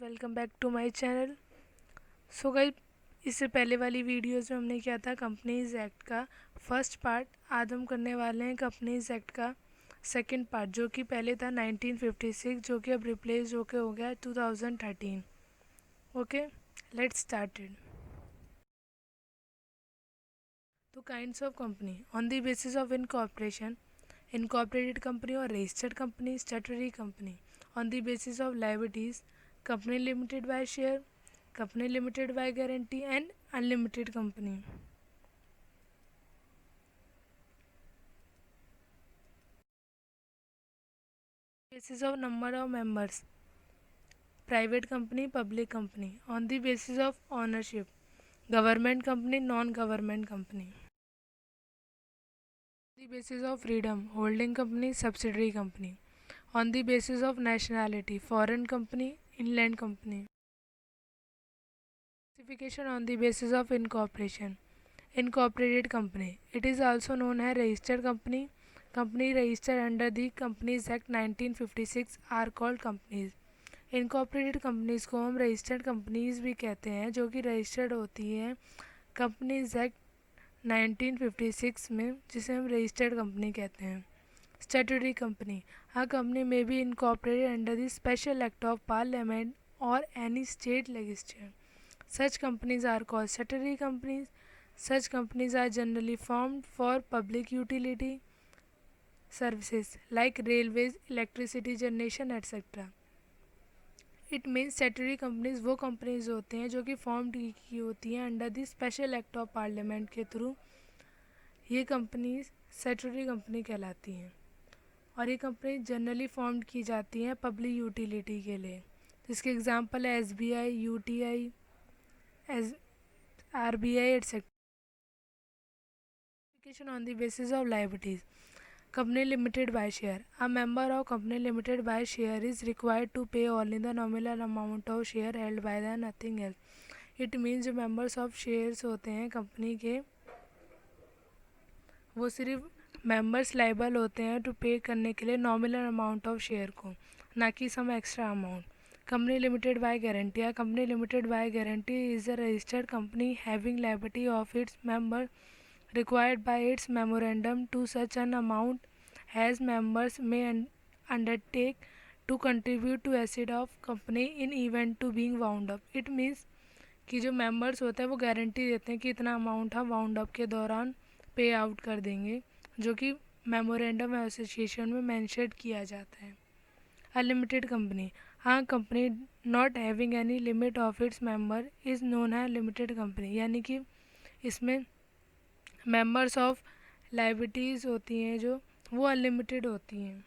Welcome back to my channel. So guys, इससे पहले वाली वीडियोस में हमने किया था कंपनीज एक्ट का फर्स्ट पार्ट। आज हम करने वाले हैं कंपनीज एक्ट का सेकंड पार्ट, जो कि पहले था 1956, जो कि अब रिप्लेस होके हो गया 2013। Okay, let's started. तो kinds of company on the basis of incorporation, incorporated company or registered company, statutory company. On the basis of liabilities, company limited by share, company limited by guarantee, and unlimited company. Basis of number of members, private company, public company. On the basis of ownership, government company, non-government company. On the basis of freedom, holding company, subsidiary company. On the basis of nationality, foreign company, inland company. Classification on the basis of incorporation. Incorporated company. It is also known as registered company. Company registered under the Companies Act 1956 are called companies. Incorporated companies को हम registered companies भी कहते हैं, जो कि registered होती हैं companies act 1956 में, जिसे हम रजिस्टर्ड कंपनी कहते हैं। Statutory company, a company may be incorporated under the special act of parliament or any state legislature. Such companies are called statutory companies. Such companies are generally formed for public utility services like railways, electricity generation, etc. It means statutory companies वो companies होते हैं जो कि form की होती हैं under the special act of parliament के through. ये कंपनीज स्टैट्यूटरी कंपनी कहलाती हैं और ये कंपनी जनरली फॉर्म की जाती हैं पब्लिक यूटिलिटी के लिए, जिसके एग्जांपल है SBI, UTI, RBI, etc. On the basis of liabilities, company limited by share. A member of company limited by share is required to pay only the nominal amount of share held by the nothing else. It means जो members of shares होते हैं company के, वो सिर्फ members liable होते हैं to पे करने के लिए नॉमिनल अमाउंट ऑफ शेयर को, ना कि some extra amount. Company limited by guarantee, या company limited by guarantee is a registered company having liability of its member required by its memorandum to such an amount as members may undertake to contribute to asset of company in event to being wound up. It means कि जो members होते हैं वो guarantee देते हैं कि इतना amount हम वाउंड अप के दौरान पे आउट कर देंगे, जो कि मेमोरेंडम एसोसिएशन में मेंशन किया जाता है। अनलिमिटेड कंपनी, हाँ company not having any limit of its member is known है लिमिटेड कंपनी, यानी कि इसमें मेंबर्स ऑफ लाइबिलिटीज़ होती हैं जो वो अनलिमिटेड होती हैं।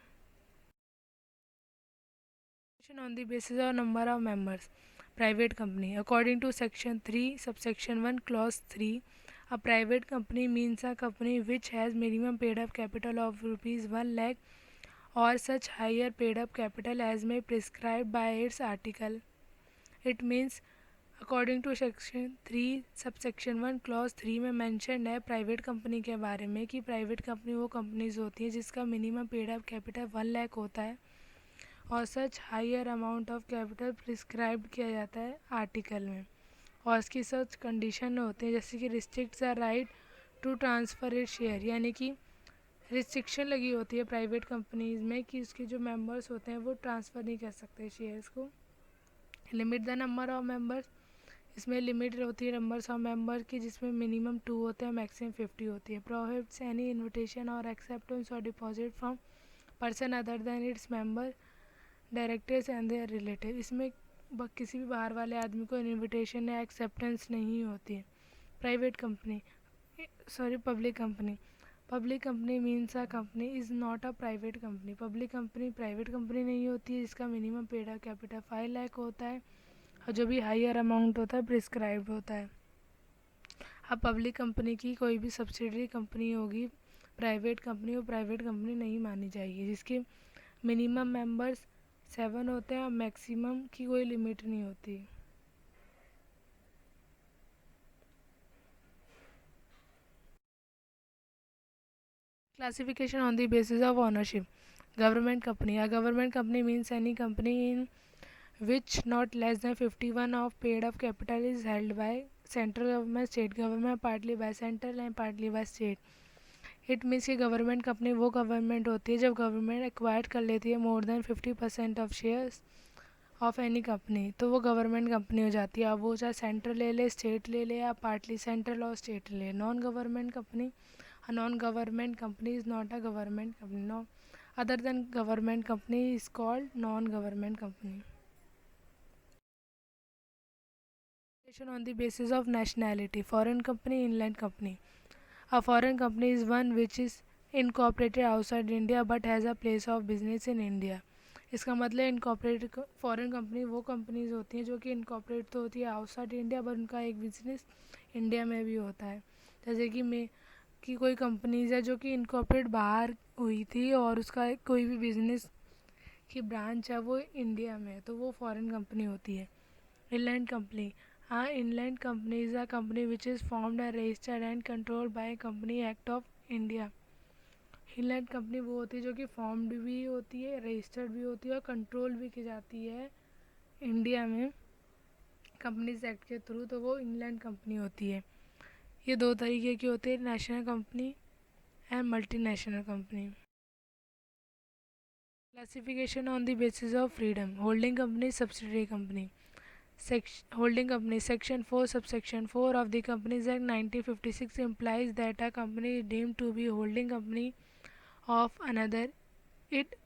On the basis of number of members, private company according to section 3 subsection 1 clause 3, a private company means a company which has minimum paid up capital of ₹1 lakh or such higher paid up capital as may prescribed by its article. It means according to section 3 subsection 1 clause 3 में mention है private company के बारे में कि private company वो companies होती है जिसका minimum paid up capital 1 lakh होता है और such higher amount of capital prescribe किया जाता है आर्टिकल में, और इसकी सच कंडीशन होते हैं जैसे कि restrict the right to transfer it share, यानी कि रिस्ट्रिक्शन लगी होती है प्राइवेट कंपनीज में कि उसके जो मेंबर्स होते हैं वो ट्रांसफ़र नहीं कर सकते शेयर्स को। Limit the number of members, इसमें लिमिट होती है नंबर्स ऑफ मेंबर की, जिसमें मिनिमम 2 होते हैं, मैक्सिमम 50 होती है। प्रोहिबिट्स एनी इन्विटेशन और एक्सेप्टेंस और deposit from person other than its member, directors and there relative, इसमें किसी भी बाहर वाले आदमी को इन्विटेशन या एक्सेप्टेंस नहीं होती है। Private company public company, public company means a company is not a private company. Public company private company नहीं होती है जिसका minimum paid up capital 5 lakh होता है और जो भी हायर अमाउंट होता है प्रिस्क्राइब्ड होता है। अब पब्लिक कंपनी की कोई भी सब्सिडरी कंपनी होगी प्राइवेट कंपनी, वो प्राइवेट कंपनी नहीं मानी जाएगी, जिसके मिनिमम मेंबर्स 7 होते हैं और मैक्सिमम की कोई लिमिट नहीं होती। Classification on the basis of ownership, government company, या government company means any company in which not less than 51 of paid up capital is held by central government, state government, partly by central and partly by state. It means कि government company वो government होती है जब government acquire कर लेती है more than 50% of shares of any company, तो वो गवर्नमेंट कंपनी हो जाती है। अब वो चाहे सेंट्रल ले ले, स्टेट ले ले या पार्टली सेंट्रल और स्टेट ले। Non government company, a non-government company is not a government company. No, other than government company is called non-government company. On the basis of nationality, foreign company, inland company. A foreign company is one which is incorporated outside India but has a place of business in India. इसका मतलब incorporate foreign company वो companies होती हैं जो कि incorporate तो होती है आउटसाइड इंडिया बट उनका एक बिजनेस इंडिया में भी होता है। जैसे कि कोई कंपनीज है जो कि इनकॉर्पोरेट बाहर हुई थी और उसका कोई भी बिजनेस की ब्रांच है वो इंडिया में है, तो वो फॉरेन कंपनी होती है। इनलैंड कंपनी, हाँ, inland company is a company which is formed and registered and controlled by company act of India. Inland company वो होती है जो कि फॉर्म्ड भी होती है, रजिस्टर्ड भी होती है और कंट्रोल भी की जाती है इंडिया में कंपनीज एक्ट के थ्रू, तो वो इनलैंड कंपनी होती है। ये दो तरीके की होती है, national company and multinational company. Classification on the basis of freedom, holding company, subsidiary company. Holding company, Section 4, Subsection 4 of the Companies Act 1956 implies that a company is deemed to be holding company of another. It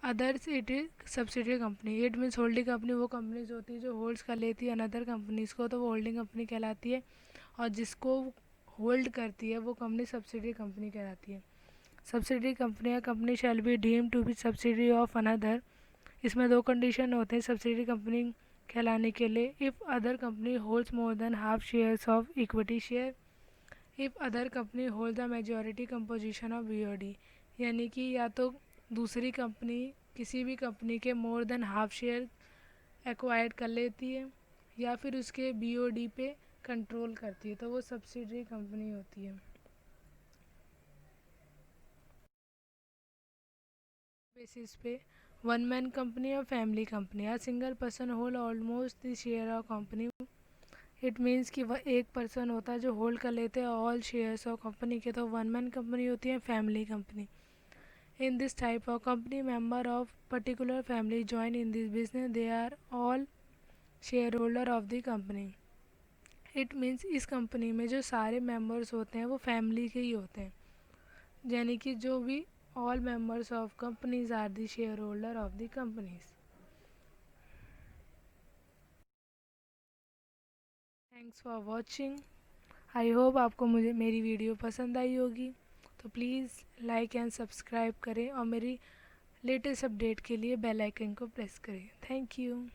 others it is subsidiary company. It means holding company वो companies होती है जो holds कर लेती है another companies को, तो वो होल्डिंग कंपनी कहलाती है, और जिसको होल्ड करती है वो कंपनी सब्सिडरी कंपनी कहलाती है। सब्सिडरी कंपनी या company shall be deemed to be subsidiary of another. इसमें दो कंडीशन होते हैं सब्सिडरी कंपनी कहलाने के लिए। If other company holds more than half shares of equity share, if other company hold the majority composition of BOD, यानी कि या तो दूसरी कंपनी किसी भी कंपनी के more than half share acquired कर लेती है या फिर उसके बीओडी पे कंट्रोल करती है, तो वो सब्सिडरी कंपनी होती है। बेसिस पे वन मैन कंपनी और family company, a single person hold almost the share of company. It means कि वह एक पर्सन होता है जो होल्ड कर लेते हैं ऑल शेयर्स ऑफ कंपनी के, तो वन मैन कंपनी होती है family company. In this type of company member of particular family join in this business, they are all shareholder of the company. It means इस company में जो सारे members होते हैं वो फैमिली के ही होते हैं, यानी कि जो भी all members of companies are the shareholder of the companies. Thanks for watching. I hope आपको मेरी वीडियो पसंद आई होगी, तो प्लीज़ लाइक एंड सब्सक्राइब करें और मेरी लेटेस्ट अपडेट के लिए बेल आइकन को प्रेस करें। Thank you.